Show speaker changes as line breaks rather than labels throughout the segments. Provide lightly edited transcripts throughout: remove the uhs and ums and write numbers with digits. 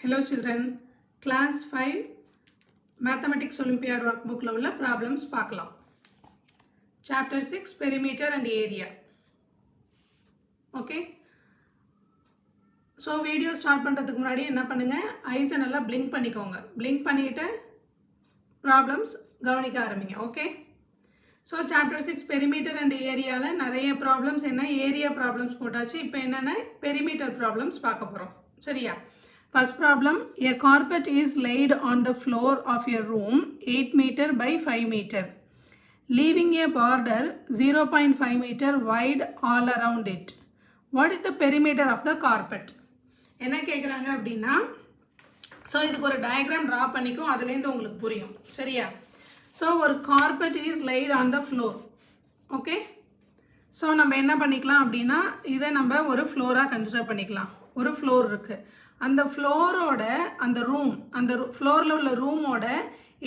Hello children, class 5 mathematics olympiad workbook la ulla problems paakalam. Chapter 6 perimeter and area. Okay, so video start பண்றதுக்கு முன்னாடி என்ன பண்ணுங்க, eyes நல்லா blink பண்ணிக்கோங்க. blink பண்ணிட்டு problems கவனிக்க ஆரம்பிங்க. Okay, so chapter 6 perimeter and area ல நிறைய problems என்ன area problems போட்டாச்சு. இப்போ என்னன்னா perimeter problems பார்க்க போறோம். சரியா? First problem, a carpet is laid on the floor of your room 8 meter by 5 meter, leaving a border 0.5 meter wide all around it. What is the perimeter of the carpet? என்ன கேக்குறாங்க அப்படின்னா, so இதுக்கு ஒரு diagram draw பண்ணிக்கும், அதுலேருந்து உங்களுக்கு புரியும். சரியா? So ஒரு carpet is laid on the floor. Okay? So நம்ம என்ன பண்ணிக்கலாம் அப்படின்னா, இதை நம்ம ஒரு ஃப்ளோரா கன்சிடர் பண்ணிக்கலாம். ஒரு ஃப்ளோர் இருக்கு, அந்த ஃப்ளோரோட அந்த ரூம், அந்த ஃப்ளோரில் உள்ள ரூமோட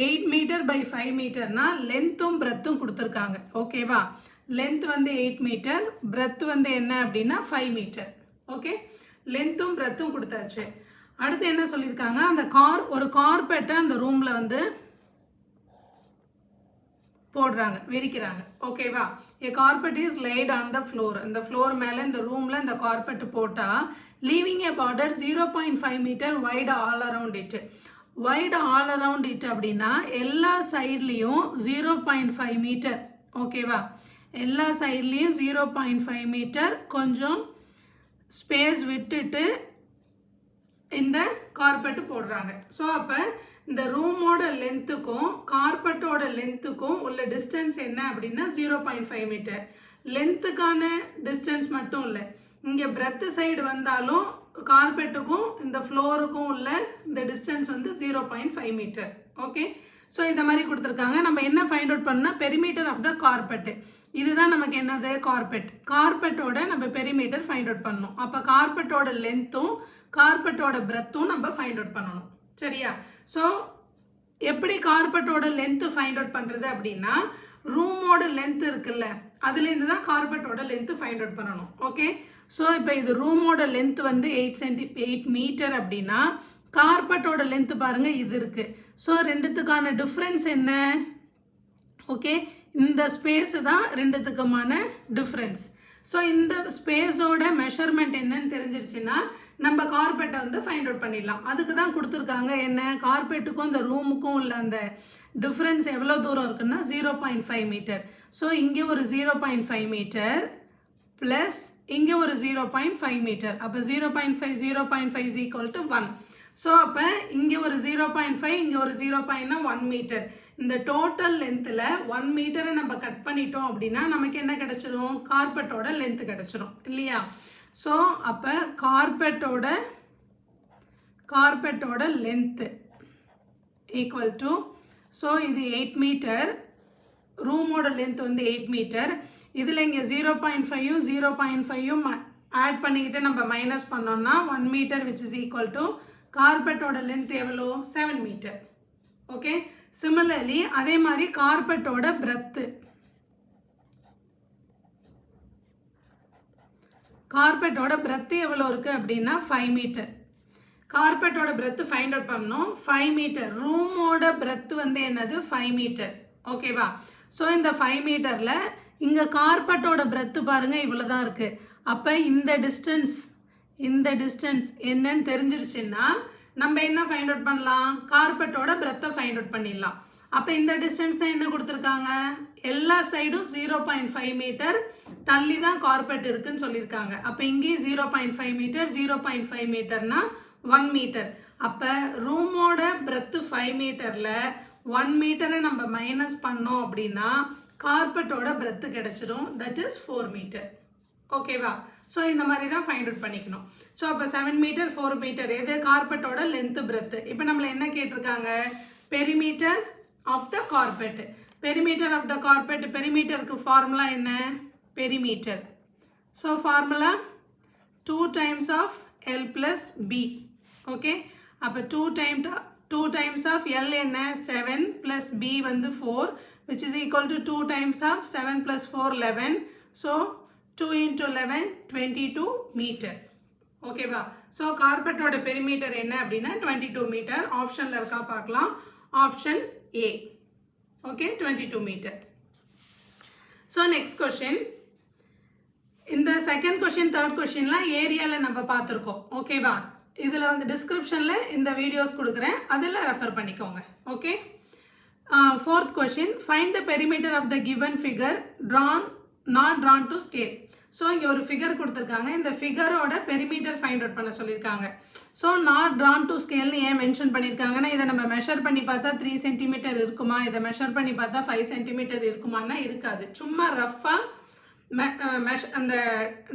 8 மீட்டர் பை 5 மீட்டர்னா லென்த்தும் பிரெத்தும் கொடுத்துருக்காங்க. ஓகேவா? லென்த் வந்து 8 மீட்டர், பிரெத் வந்து என்ன அப்படின்னா 5 மீட்டர். ஓகே, லென்த்தும் பிரெத்தும் கொடுத்தாச்சு. அடுத்து என்ன சொல்லியிருக்காங்க, அந்த ஒரு கார்பெட்டை அந்த ரூமில் வந்து போடுறாங்க, விரிக்கிறாங்க. ஓகேவா? a carpet is laid on the floor. இந்த ஃப்ளோர் மேலே இந்த ரூமில் இந்த கார்பெட் போட்டால் leaving a border 0.5 meter wide all around it. wide all around it அப்படின்னா எல்லா சைட்லேயும் 0.5 மீட்டர். ஓகேவா? எல்லா சைட்லேயும் 0.5 மீட்டர் கொஞ்சம் ஸ்பேஸ் விட்டுட்டு இந்த கார்பெட்டு போடுறாங்க. ஸோ அப்போ இந்த ரூமோட லென்த்துக்கும் கார்பெட்டோட லென்த்துக்கும் உள்ள டிஸ்டன்ஸ் என்ன அப்படின்னா 0.5 மீட்டர். லென்த்துக்கான டிஸ்டன்ஸ் மட்டும் இல்லை, இங்கே பிரெத்து சைடு வந்தாலும் கார்பெட்டுக்கும் இந்த ஃப்ளோருக்கும் உள்ள இந்த டிஸ்டன்ஸ் வந்து 0.5 மீட்டர். ஓகே, ஸோ இந்த மாதிரி கொடுத்துருக்காங்க. நம்ம என்ன ஃபைண்ட் அவுட் பண்ணால் பெரிமீட்டர் ஆஃப் த கார்பெட்டு, இதுதான் நமக்கு என்னது கார்பெட். கார்பெட்டோட நம்ம பெரிமீட்டர் ஃபைண்ட் அவுட் பண்ணணும். அப்போ கார்பெட்டோட லென்த்தும் கார்பெட்டோட பிரெத்தும் நம்ம ஃபைண்ட் அவுட் பண்ணணும். சரியா? ஸோ எப்படி கார்பெட்டோட லென்த்து ஃபைண்ட் அவுட் பண்ணுறது அப்படின்னா, ரூமோட லென்த் இருக்குல்ல, அதுலேருந்து தான் கார்பெட்டோட லென்த்து ஃபைண்ட் அவுட் பண்ணணும். ஓகே, ஸோ இப்போ இது ரூமோட லென்த் வந்து 8 மீட்டர் அப்படின்னா கார்பெட்டோட லென்த்து பாருங்கள் இது இருக்குது. ஸோ ரெண்டுத்துக்கான டிஃப்ரென்ஸ் என்ன? ஓகே, இந்த ஸ்பேஸு தான் ரெண்டுத்துக்குமான டிஃப்ரென்ஸ். ஸோ இந்த ஸ்பேஸோட மெஷர்மெண்ட் என்னன்னு தெரிஞ்சிருச்சுன்னா நம்ம கார்பெட்டை வந்து ஃபைண்ட் அவுட் பண்ணிடலாம். அதுக்கு தான் கொடுத்துருக்காங்க என்ன, கார்பெட்டுக்கும் இந்த ரூமுக்கும் உள்ள அந்த டிஃப்ரென்ஸ் எவ்வளோ தூரம் இருக்குன்னா 0.5 மீட்டர். ஸோ இங்கே ஒரு 0.5 மீட்டர் ப்ளஸ் இங்கே ஒரு 0.5 மீட்டர். அப்போ 0.5 இஸ் ஈக்குவல் டு 1. ஸோ அப்போ இங்கே ஒரு 0.5 இங்கே ஒரு 1 மீட்டர். இந்த டோட்டல் லென்த்தில் 1 மீட்டரை நம்ம கட் பண்ணிட்டோம் அப்படின்னா நமக்கு என்ன கிடைச்சிரும், கார்பெட்டோட லென்த்து கிடைச்சிரும் இல்லையா? ஸோ அப்போ கார்பெட்டோட லென்த்து ஈக்குவல் டு, ஸோ இது 8 மீட்டர், ரூமோட லென்த் வந்து 8 மீட்டர். இதில் இங்கே 0.5யும் 0.5யும் ஆட் பண்ணிக்கிட்டு நம்ம மைனஸ் பண்ணோம்னா 1 meter which is equal to கார்பெட்டோட லென்த் எவ்வளோ 7 மீட்டர். ஓகே, சிமிலர்லி அதே மாதிரி கார்பெட்டோட பிரெத்து, கார்பெட்டோட பிரெத்து எவ்வளோ இருக்குது அப்படின்னா 5 மீட்டர். கார்பெட்டோட பிரெத்து ஃபைண்ட் அவுட் பண்ணணும். 5 மீட்டர், ரூமோட பிரெத்து வந்து என்னது 5 மீட்டர். ஓகேவா? ஸோ இந்த 5 மீட்டரில் இங்கே கார்பெட்டோட பிரெத்து பாருங்கள் இவ்வளோ தான் இருக்குது. அப்போ இந்த டிஸ்டன்ஸ் என்னன்னு தெரிஞ்சிருச்சுன்னா நம்ம என்ன ஃபைண்ட் அவுட் பண்ணலாம், கார்பெட்டோட பிரெத்தை ஃபைண்ட் அவுட் பண்ணிடலாம். அப்போ இந்த டிஸ்டன்ஸ் தான் என்ன கொடுத்துருக்காங்க, எல்லா சைடும் 0.5 மீட்டர் தள்ளி தான் கார்பெட் இருக்குன்னு சொல்லியிருக்காங்க. அப்போ இங்கேயும் 0.5 மீட்டர், 0.5 மீட்டர்னா 1 மீட்டர். அப்போ ரூமோட பிரெத்து 5 மீட்டரில் 1 மீட்டரை நம்ம மைனஸ் பண்ணோம் அப்படின்னா கார்பெட்டோட பிரெத்து கிடைச்சிரும், தட் இஸ் 4 மீட்டர். ஓகேவா? ஸோ இந்த மாதிரி தான் ஃபைண்ட் அவுட் பண்ணிக்கணும். ஸோ அப்போ 7 மீட்டர் 4 மீட்டர் எது கார்பெட்டோட லென்த்து பிரெத்து. இப்போ நம்மளை என்ன கேட்டிருக்காங்க, perimeter of the carpet. Perimeter of the carpet, பெரிமீட்டருக்கு ஃபார்முலா என்ன, perimeter. So formula 2 times of L plus B. Okay, அப்போ 2 times ஆஃப் L என்ன 7 plus B வந்து 4 which is equal to 2 times of 7 plus 4 11. So 2 into 11 22 meter. ஓகேவா? So கார்பெட்டோட perimeter என்ன அப்படின்னா 22 metre. ஆப்ஷனில் இருக்கா பார்க்கலாம். Option A. Okay, 22 metre. So next question. இந்த செகண்ட் கொஷின் தேர்ட் கொஷின்லாம் ஏரியாவில் நம்ம பார்த்துருக்கோம். ஓகேவா? இதில் வந்து டிஸ்கிரிப்ஷனில் இந்த வீடியோஸ் கொடுக்குறேன், அதில் ரெஃபர் பண்ணிக்கோங்க. Okay. Fourth question. Find the perimeter of the given figure not drawn to scale. So இங்கே ஒரு ஃபிகர் கொடுத்துருக்காங்க. இந்த ஃபிகரோட பெரிமீட்டர் ஃபைண்ட் அவுட் பண்ண சொல்லியிருக்காங்க. ஸோ நாட் ட்ரான் டு ஸ்கேல்னு ஏன் மென்ஷன் பண்ணியிருக்காங்கன்னா, இதை நம்ம மெஷர் பண்ணி பார்த்தா 3 சென்டிமீட்டர் இருக்குமா, இதை மெஷர் பண்ணி பார்த்தா 5 சென்டிமீட்டர் இருக்குமான்னா இருக்காது. சும்மா ரஃபாக அந்த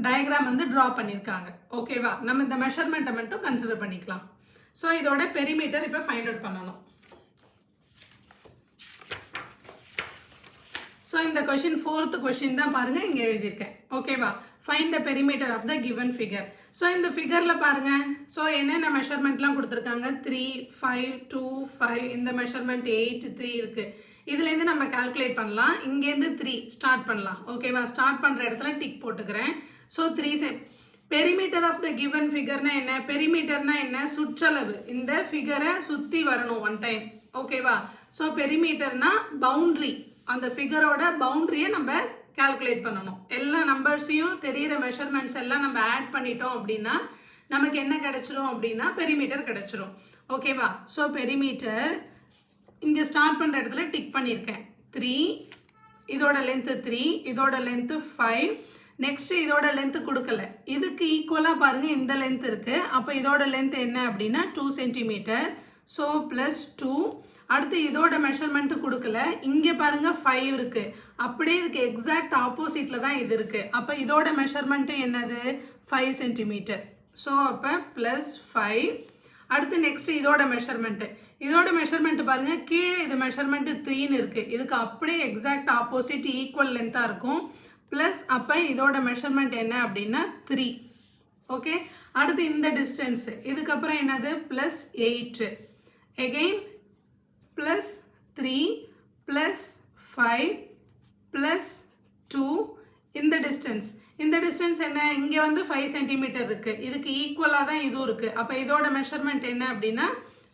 டயக்ராம் வந்து ட்ரா பண்ணியிருக்காங்க. ஓகேவா? நம்ம இந்த மெஷர்மெண்ட்டை மட்டும் கன்சிடர் பண்ணிக்கலாம். ஸோ இதோட பெரிமீட்டர் இப்போ ஃபைண்ட் அவுட் பண்ணணும். ஸோ இந்த கொஷின் ஃபோர்த் கொஷின் தான் பாருங்க இங்கே எழுதியிருக்கேன். ஓகேவா? Find the perimeter of the given figure. So இந்த ஃபிகரில் பாருங்க. ஸோ என்னென்ன மெஷர்மெண்ட்லாம் கொடுத்துருக்காங்க? 3, 5, 2, 5. இந்த மெஷர்மெண்ட் 8, 3 இருக்கு. இதுலேருந்து நம்ம கால்குலேட் பண்ணலாம். இங்கேருந்து 3 ஸ்டார்ட் பண்ணலாம். ஓகேவா? ஸ்டார்ட் பண்ணுற இடத்துல டிக் போட்டுக்கிறேன். So 3 perimeter of the given ஃபிகர்னா என்ன? பெரிமீட்டர்னா என்ன? சுற்றளவு. இந்த ஃபிகரை சுற்றி வரணும் ஒன் டைம். ஓகேவா? ஸோ பெரிமீட்டர்னா பவுண்ட்ரி. அந்த ஃபிகரோட பவுண்ட்ரியை நம்ம கால்குலேட் பண்ணணும். எல்லா நம்பர்ஸையும் தெரிகிற மெஷர்மெண்ட்ஸ் எல்லாம் நம்ம ஆட் பண்ணிட்டோம் அப்படின்னா நமக்கு என்ன கிடைச்சிரும் அப்படின்னா பெரிமீட்டர் கிடைச்சிரும். ஓகேவா? ஸோ பெரிமீட்டர் இங்கே ஸ்டார்ட் பண்ணுற இடத்துல டிக் பண்ணியிருக்கேன். 3, இதோட லென்த்து 3, இதோட லென்த்து 5. நெக்ஸ்ட் இதோட லென்த்து கொடுக்கல. இதுக்கு ஈக்குவலாக பாருங்கள் இந்த லென்த் இருக்குது. அப்போ இதோட லென்த் என்ன அப்படின்னா 2 சென்டிமீட்டர். ஸோ +2. அடுத்து இதோட மெஷர்மெண்ட்டு கொடுக்கல. இங்கே பாருங்க 5 இருக்கு. அப்படியே இதுக்கு எக்ஸாக்ட் ஆப்போசிட்ல தான் இது இருக்கு. அப்போ இதோட மெஷர்மெண்ட்டு என்னது? 5 சென்டிமீட்டர். ஸோ அப்போ +5. அடுத்து நெக்ஸ்ட் இதோட மெஷர்மெண்ட்டு பாருங்க. கீழே இது மெஷர்மெண்ட்டு 3ன்னு இருக்கு. இதுக்கு அப்படியே எக்ஸாக்ட் ஆப்போசிட் ஈக்குவல் லென்த்தாக இருக்கும். ப்ளஸ் அப்போ இதோட மெஷர்மெண்ட் என்ன அப்படின்னா 3. ஓகே. அடுத்து இந்த டிஸ்டன்ஸ். இதுக்கப்புறம் என்னது? +8. எகெயின் +3 +5 +2. இந்த டிஸ்டன்ஸ் என்ன? இங்கே வந்து 5 சென்டிமீட்டர் இருக்கு. இதுக்கு ஈக்குவலாக தான் இதுவும் இருக்கு. அப்போ இதோட மெஷர்மெண்ட் என்ன அப்படின்னா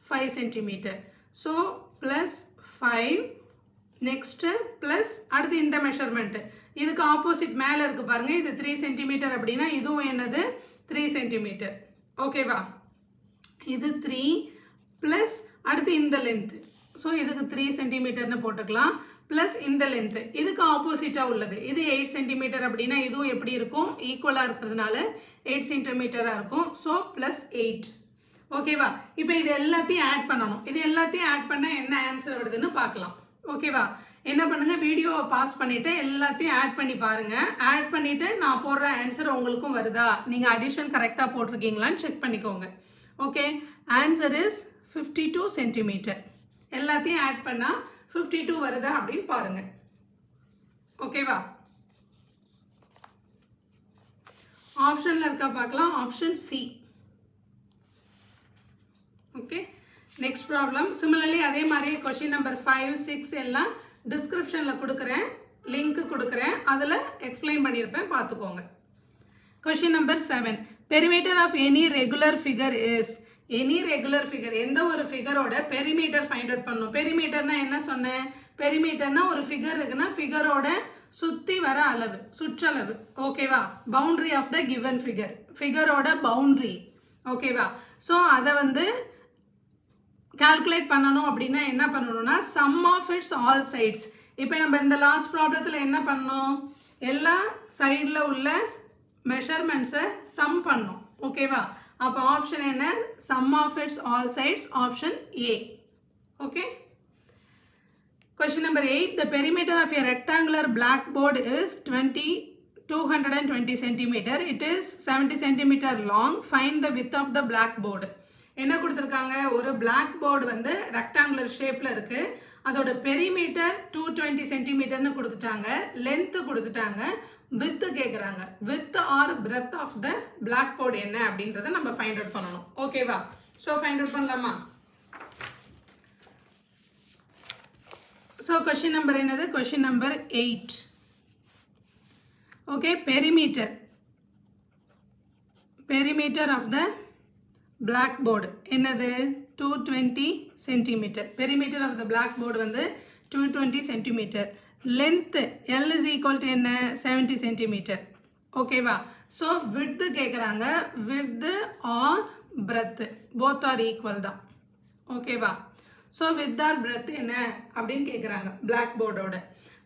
5 சென்டிமீட்டர். ஸோ +5. நெக்ஸ்ட் ப்ளஸ் அடுத்து இந்த மெஷர்மெண்ட். இதுக்கு ஆப்போசிட் மேலே இருக்கு பாருங்க. இது 3 சென்டிமீட்டர் அப்படின்னா இதுவும் என்னது? 3 சென்டிமீட்டர். ஓகேவா? இது 3 ப்ளஸ் அடுத்து இந்த லென்த். ஸோ இதுக்கு 3 சென்டிமீட்டர்னு போட்டுக்கலாம். ப்ளஸ் இந்த லென்த்து இதுக்கு ஆப்போசிட்டாக உள்ளது. இது 8 சென்டிமீட்டர் அப்படின்னா இதுவும் எப்படி இருக்கும்? ஈக்குவலாக இருக்கிறதுனால 8 சென்டிமீட்டராக இருக்கும். ஸோ +8. ஓகேவா? இப்போ இது எல்லாத்தையும் ஆட் பண்ணணும். இது எல்லாத்தையும் ஆட் பண்ணால் என்ன ஆன்சர் வருதுன்னு பார்க்கலாம். ஓகேவா? என்ன பண்ணுங்க, வீடியோவை பாஸ் பண்ணிவிட்டு எல்லாத்தையும் ஆட் பண்ணி பாருங்கள். ஆட் பண்ணிவிட்டு நான் போடுற ஆன்சர் உங்களுக்கும் வருதா, நீங்கள் அடிஷன் கரெக்டாக போட்டிருக்கீங்களான்னு செக் பண்ணிக்கோங்க. ஓகே. Answer is 52 centimetre. எல்லாத்தையும் ஆட் பண்ணால் 52 வருதா அப்படின்னு பாருங்க. ஓகேவா? ஆப்ஷன்ல இருக்கா பார்க்கலாம். Option C. Okay. Next problem. Similarly அதே மாதிரி கொஸ்டின் நம்பர் 5, 6 எல்லாம் டிஸ்கிரிப்ஷனில் கொடுக்குறேன், லிங்க் கொடுக்குறேன், அதில் எக்ஸ்பிளைன் பண்ணியிருப்பேன், பார்த்துக்கோங்க. Question number 7. Perimeter of any regular figure is. Any regular figure, எந்த ஒரு ஃபிகரோட பெரிமீட்டர் ஃபைண்ட் அவுட் பண்ணணும். பெரிமீட்டர்னா என்ன சொன்னேன்? பெரிமீட்டர்னா ஒரு ஃபிகர் இருக்குன்னா ஃபிகரோட சுற்றி வர அளவு, சுற்றளவு. ஓகேவா? Boundary of the given figure, ஃபிகரோட பவுண்ட்ரி. ஓகேவா? ஸோ அதை வந்து கால்குலேட் பண்ணணும் அப்படின்னா என்ன பண்ணணும்னா sum of its all sides. இப்போ நம்ம இந்த லாஸ்ட் ப்ராப்ளத்தில் என்ன பண்ணோம்? எல்லா சைடில் உள்ள மெஷர்மெண்ட்ஸை சம் பண்ணோம். ஓகேவா? அப்போ ஆப்ஷன் என்ன? Sum of its all sides. Option A. Okay. Question number 8. The perimeter of a rectangular blackboard is 220 centimeter. It is 70 centimeter long. Find the width of the blackboard. என்ன கொடுத்துருக்காங்க? ஒரு blackboard வந்து rectangular shapeல இருக்கு. அதோட perimeter 220 சென்டிமீட்டர்னு கொடுத்துட்டாங்க, length கொடுத்துட்டாங்க, width கேட்குறாங்க. width or breadth of the blackboard என்ன அப்படின்றத நம்ம ஃபைண்ட் அவுட் பண்ணணும். ஓகேவா? ஸோ ஃபைண்ட் அவுட் பண்ணலாமா? ஸோ கொஸ்டின் நம்பர் என்னது? Question number 8. Okay. perimeter of the blackboard என்னது 220 centimeter. Perimeter of the blackboard வந்து 220 centimeter. Length L is equal to என்ன 70 centimeter. ஓகேவா? So width கேட்குறாங்க, width or breadth both are equal தான். ஓகேவா? So width or breadth என்ன அப்படின்னு கேட்குறாங்க blackboard-ஓட.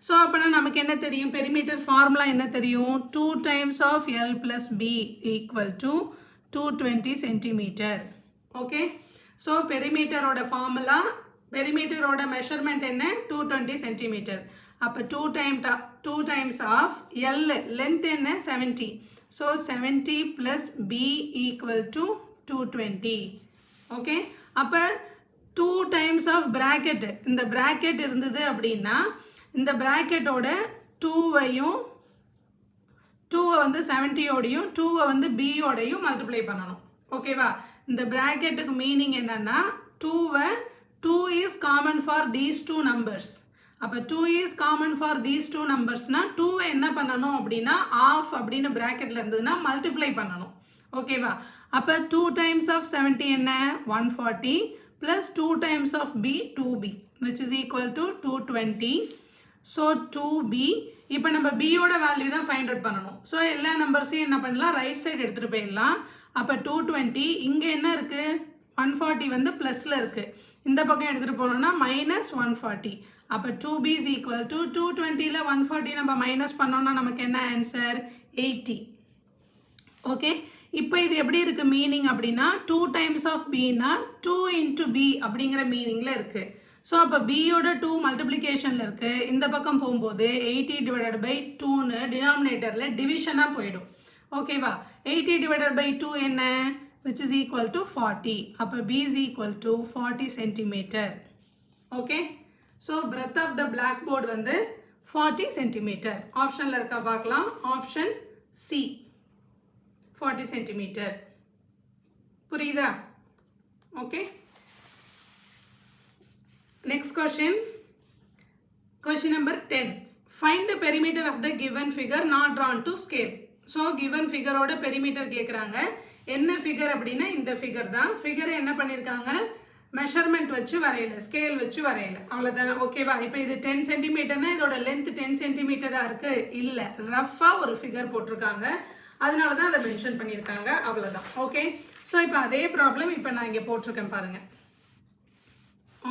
ஸோ அப்போனா நமக்கு என்ன தெரியும், பெரிமீட்டர் ஃபார்முலா என்ன தெரியும், 2 times of L plus B equal to 220 centimeter. Okay, so பெரிமீட்டரோட ஃபார்முலா, பெரிமீட்டரோட மெஷர்மெண்ட் என்ன 220 centimeter. அப்போ 2 times of L லென்த் என்ன 70. So 70 plus B equal to 220. Okay, அப்போ 2 times of bracket, இந்த bracket இருந்தது அப்படின்னா இந்த bracketோட 2வையும் 2வை வந்து 70யோடையும் 2வை வந்து Bயோடையும் மல்டிப்ளை பண்ணணும். ஓகேவா? இந்த bracketக்கு மீனிங் என்னன்னா 2 is common for these two numbers. அப்போ 2 is common for these two numbersனா 2வை என்ன பண்ணணும் அப்படின்னா ஆஃப் அப்படின்னு bracketல இருந்ததுன்னா மல்டிப்ளை பண்ணணும். ஓகேவா? அப்போ 2 times of 70 என்ன 140 plus 2 times of B 2B which is equal to 220. So 2B. இப்போ நம்ம Bயோட வேல்யூ தான் ஃபைண்ட் அவுட் பண்ணணும். ஸோ எல்லா நம்பர்ஸையும் என்ன பண்ணலாம், ரைட் சைடு எடுத்துகிட்டு போயிடலாம். அப்போ 220, இங்கே என்ன இருக்குது 140 வந்து ப்ளஸில் இருக்குது, இந்த பக்கம் எடுத்துகிட்டு போனோம்னா மைனஸ் 140. அப்போ 2B is equal to 220ல் 140 நம்ம மைனஸ் பண்ணோம்னா நமக்கு என்ன ஆன்சர் 80. ஓகே, இப்போ இது எப்படி இருக்குது மீனிங் அப்படின்னா 2 times of Bனா 2 into B அப்படிங்கிற மீனிங்கில் இருக்குது. ஸோ அப்போ Bயோட 2 மல்டிப்ளிகேஷனில் இருக்குது, இந்த பக்கம் போகும்போது 80 divided by 2ன்னு டினாமினேட்டரில் டிவிஷனாக போயிடும். ஓகேவா? 80 divided by 2 என்ன which is equal to 40. அப்போ B is equal to 40 centimeter. Okay, so breadth of the blackboard வந்து 40 centimeter. ஆப்ஷனில் இருக்கா பார்க்கலாம், ஆப்ஷன் C 40 centimeter. புரியுதா? Okay, next question. Question number 10. Find the perimeter of the given figure not drawn to scale. So given figure ஓட perimeter கேட்குறாங்க. என்ன figure அப்படின்னா இந்த figure தான். figure என்ன பண்ணியிருக்காங்க, மெஷர்மெண்ட் வச்சு வரையல, ஸ்கேல் வச்சு வரையல, அவ்வளோதானே. ஓகேவா? இப்போ இது 10 சென்டிமீட்டர்னா இதோட லென்த் 10 சென்டிமீட்டராக இருக்குது இல்லை, ரஃபாக ஒரு ஃபிகர் போட்டிருக்காங்க, அதனால தான் அதை மென்ஷன் பண்ணியிருக்காங்க, அவ்வளோதான். ஓகே, ஸோ இப்போ அதே ப்ராப்ளம் இப்போ நான் இங்கே போட்டிருக்கேன் பாருங்கள்.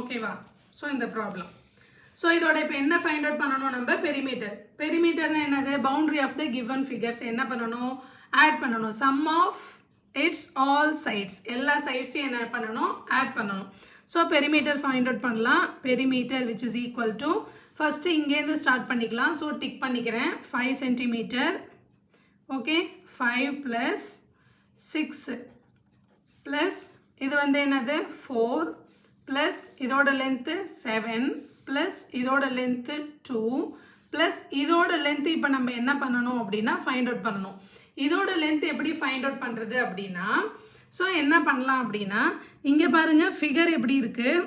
ஓகேவா? ஸோ இந்த ப்ராப்ளம். ஸோ இதோட இப்போ என்ன ஃபைண்ட் அவுட் பண்ணணும் நம்ம, பெரிமீட்டர். பெரிமீட்டர்னா என்னது, boundary of the given figures என்ன பண்ணணும், ஆட் பண்ணணும். Sum of its all sides, எல்லா சைட்ஸையும் என்ன பண்ணணும், ஆட் பண்ணணும். ஸோ பெரிமீட்டர் ஃபைண்ட் அவுட் பண்ணலாம். Perimeter which is equal to, first இங்கேருந்து ஸ்டார்ட் பண்ணிக்கலாம். ஸோ டிக் பண்ணிக்கிறேன் 5 சென்டிமீட்டர். ஓகே, 5 + 6 ப்ளஸ் இது வந்து என்னது 4 ப்ளஸ் இதோட லென்த்து 7 ப்ளஸ் இதோட லென்த்து 2 ப்ளஸ் இதோட லென்த்து இப்போ நம்ம என்ன பண்ணணும் அப்படின்னா ஃபைண்ட் அவுட் பண்ணணும். இதோட லென்த் எப்படி ஃபைண்ட் அவுட் பண்ணுறது அப்படின்னா, ஸோ என்ன பண்ணலாம் அப்படின்னா, இங்கே பாருங்கள் ஃபிகர் எப்படி இருக்குது,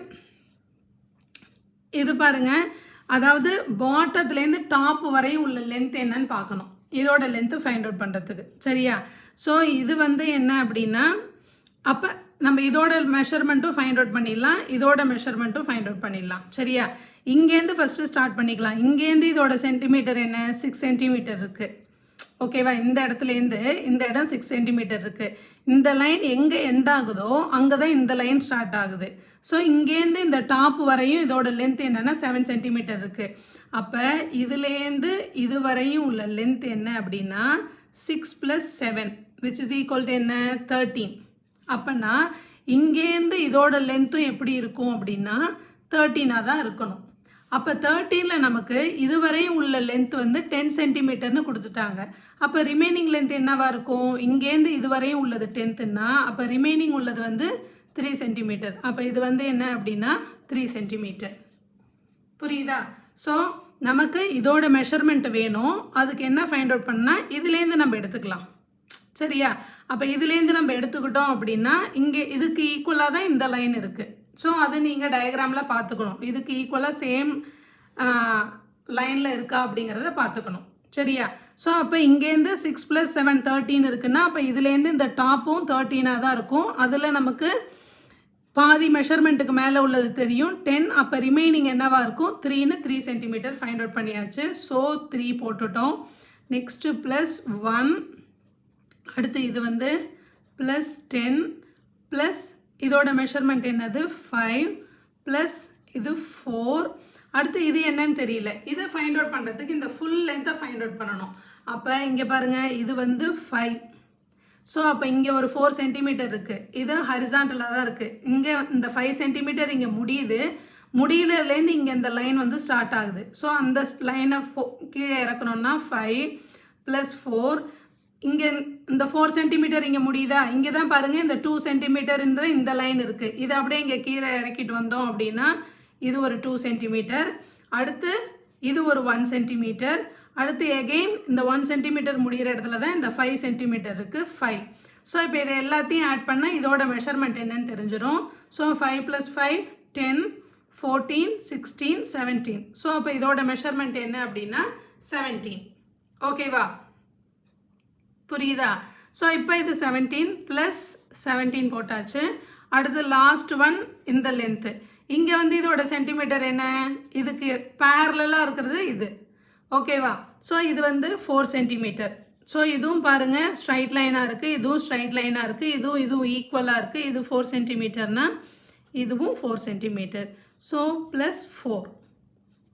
இது பாருங்கள், அதாவது பாட்டத்துலேருந்து டாப் வரையும் உள்ள லென்த் என்னன்னு பார்க்கணும், இதோட லென்த்து ஃபைண்ட் அவுட் பண்ணுறதுக்கு. சரியா? ஸோ இது வந்து என்ன அப்படின்னா, அப்போ நம்ம இதோட மெஷர்மெண்ட்டும் ஃபைண்ட் அவுட் பண்ணிடலாம், இதோட மெஷர்மெண்ட்டும் ஃபைண்ட் அவுட் பண்ணிடலாம். சரியா? இங்கேருந்து ஃபஸ்ட்டு ஸ்டார்ட் பண்ணிக்கலாம். இங்கேருந்து இதோட சென்டிமீட்டர் என்ன 6 சென்டிமீட்டர் இருக்குது. ஓகேவா? இந்த இடத்துலேருந்து இந்த இடம் 6 சென்டிமீட்டர் இருக்குது. இந்த லைன் எங்கே எண்ட் ஆகுதோ அங்கே தான் இந்த லைன் ஸ்டார்ட் ஆகுது. ஸோ இங்கேருந்து இந்த டாப் வரையும் இதோட லென்த் என்னென்னா 7 சென்டிமீட்டர் இருக்குது. அப்போ இதுலேருந்து இது வரையும் உள்ள லென்த் என்ன அப்படின்னா 6 + 7 which is equal to என்ன 13. அப்போனா இங்கேருந்து இதோட லென்த்தும் எப்படி இருக்கும் அப்படின்னா 13ஆக தான் இருக்கணும். அப்போ 13ல் நமக்கு இதுவரையும் உள்ள லென்த் வந்து 10 சென்டிமீட்டர்னு கொடுத்துட்டாங்க. அப்போ ரிமைனிங் லென்த் என்னவாக இருக்கும், இங்கேருந்து இதுவரையும் உள்ளது 10ன்னா அப்போ ரிமைனிங் உள்ளது வந்து 3 சென்டிமீட்டர். அப்போ இது வந்து என்ன அப்படின்னா 3 சென்டிமீட்டர். புரியுதா? ஸோ நமக்கு இதோட மெஷர்மெண்ட் வேணும், அதுக்கு என்ன ஃபைண்ட் அவுட் பண்ணால் இதுலேருந்து நம்ம எடுத்துக்கலாம். சரியா? அப்போ இதுலேருந்து நம்ம எடுத்துக்கிட்டோம் அப்படின்னா இங்கே இதுக்கு ஈக்குவலாக தான் இந்த லைன் இருக்குது. ஸோ அது நீங்கள் டயக்ராமில் பார்த்துக்கணும், இதுக்கு ஈக்குவலாக சேம் லைனில் இருக்கா அப்படிங்கிறத பார்த்துக்கணும். சரியா? ஸோ அப்போ இங்கேருந்து 6 + 7 13 இருக்குன்னா அப்போ இதுலேருந்து இந்த டாப்பும் 13ஆக தான் இருக்கும். அதில் நமக்கு பாதி மெஷர்மெண்ட்டுக்கு மேலே உள்ளது தெரியும் 10. அப்போ ரிமைனிங் என்னவாக இருக்கும் 3ன்னு 3 சென்டிமீட்டர் ஃபைண்ட் அவுட் பண்ணியாச்சு. ஸோ 3 போட்டுட்டோம். நெக்ஸ்ட்டு +1, அடுத்து இது வந்து +10 ப்ளஸ் இதோட மெஷர்மெண்ட் என்னது 5 ப்ளஸ் இது 4. அடுத்து இது என்னன்னு தெரியல. இதை ஃபைண்ட் அவுட் பண்ணுறதுக்கு இந்த ஃபுல் லென்த்தை ஃபைண்ட் அவுட் பண்ணணும். அப்போ இங்கே பாருங்கள் இது வந்து 5. ஸோ அப்போ இங்கே ஒரு 4 சென்டிமீட்டர் இருக்குது. இது ஹரிசாண்டலாக தான் இருக்குது. இங்கே இந்த 5 சென்டிமீட்டர் இங்கே முடியுது. முடியலேருந்து இங்கே இந்த லைன் வந்து ஸ்டார்ட் ஆகுது. ஸோ அந்த லைனை கீழே இறக்கணும்னா 5 + 4. இங்கே இந்த 4 சென்டிமீட்டர் இங்கே முடியுதா? இங்கே தான் பாருங்கள் இந்த 2 சென்டிமீட்டர்ன்ற இந்த லைன் இருக்குது. இதை அப்படியே இங்கே கீழே இறக்கிட்டு வந்தோம் அப்படின்னா இது ஒரு 2 சென்டிமீட்டர். அடுத்து இது ஒரு 1 சென்டிமீட்டர். அடுத்து எகெயின் இந்த 1 சென்டிமீட்டர் முடிகிற இடத்துல தான் இந்த 5 சென்டிமீட்டர் இருக்குது 5. ஸோ இப்போ இதை எல்லாத்தையும் ஆட் பண்ணால் இதோட மெஷர்மெண்ட் என்னன்னு தெரிஞ்சிடும். ஸோ 5 + 5 10 14 16 17. ஸோ அப்போ இதோட மெஷர்மெண்ட் என்ன அப்படின்னா 17. ஓகேவா? புரியுதா? ஸோ இப்போ இது 17 + 17 போட்டாச்சு. அடுத்து லாஸ்ட் ஒன் இந்த லென்த்து. இங்கே வந்து இதோட சென்டிமீட்டர் என்ன? இதுக்கு பேரலாக இருக்கிறது இது. ஓகேவா? ஸோ இது வந்து 4 சென்டிமீட்டர். ஸோ இதுவும் பாருங்கள் ஸ்ட்ரைட் லைனாக இருக்குது, இதுவும் ஸ்ட்ரைட் லைனாக இருக்குது, இதுவும் ஈக்குவலாக இருக்குது. இது 4 சென்டிமீட்டர்னா இதுவும் 4 centimetre. So +4.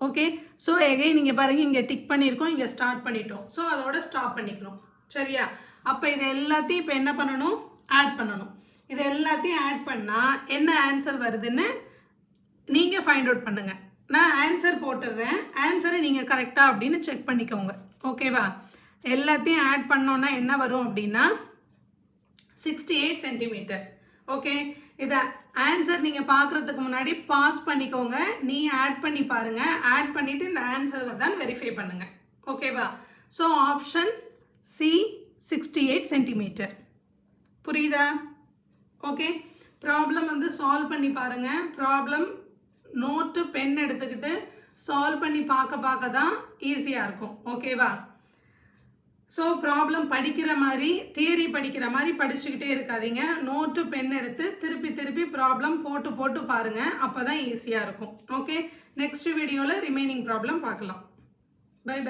Okay. So again நீங்கள் பாருங்கள் இங்கே டிக் பண்ணியிருக்கோம், இங்கே ஸ்டார்ட் பண்ணிட்டோம். ஸோ அதோட ஸ்டாப் பண்ணிக்கணும். சரியா? அப்போ இது எல்லாத்தையும் இப்போ என்ன பண்ணணும்? ஆட் பண்ணணும். இது எல்லாத்தையும் ஆட் பண்ணால் என்ன ஆன்சர் வருதுன்னு நீங்கள் ஃபைண்ட் அவுட் பண்ணுங்கள். நான் ஆன்சர் போட்டுடுறேன், ஆன்சரை நீங்கள் கரெக்டாக அப்படின்னு செக் பண்ணிக்கோங்க. ஓகேவா? எல்லாத்தையும் ஆட் பண்ணோன்னா என்ன வரும் அப்படின்னா 68 சென்டிமீட்டர். ஓகே. இதை ஆன்சர் நீங்கள் பார்க்குறதுக்கு முன்னாடி பாஸ் பண்ணிக்கோங்க, நீ ஆட் பண்ணி பாருங்கள். ஆட் பண்ணிவிட்டு இந்த ஆன்சர் தான் வெரிஃபை பண்ணுங்கள். ஓகேவா? So option C 68 centimetre. புரியுதா? ஓகே. ப்ராப்ளம் வந்து சால்வ் பண்ணி பாருங்கள். ப்ராப்ளம் நோட்டு பென் எடுத்துக்கிட்டு சால்வ் பண்ணி பார்க்க தான் ஈஸியாக இருக்கும். ஓகேவா? ஸோ ப்ராப்ளம் படிக்கிற மாதிரி தியரி படிக்கிற மாதிரி படிச்சுக்கிட்டே இருக்காதீங்க. நோட்டு பென் எடுத்து திருப்பி ப்ராப்ளம் போட்டு பாருங்கள். அப்போ தான் ஈஸியாக இருக்கும். ஓகே. நெக்ஸ்ட் வீடியோவில் ரிமைனிங் ப்ராப்ளம் பார்க்கலாம். பை.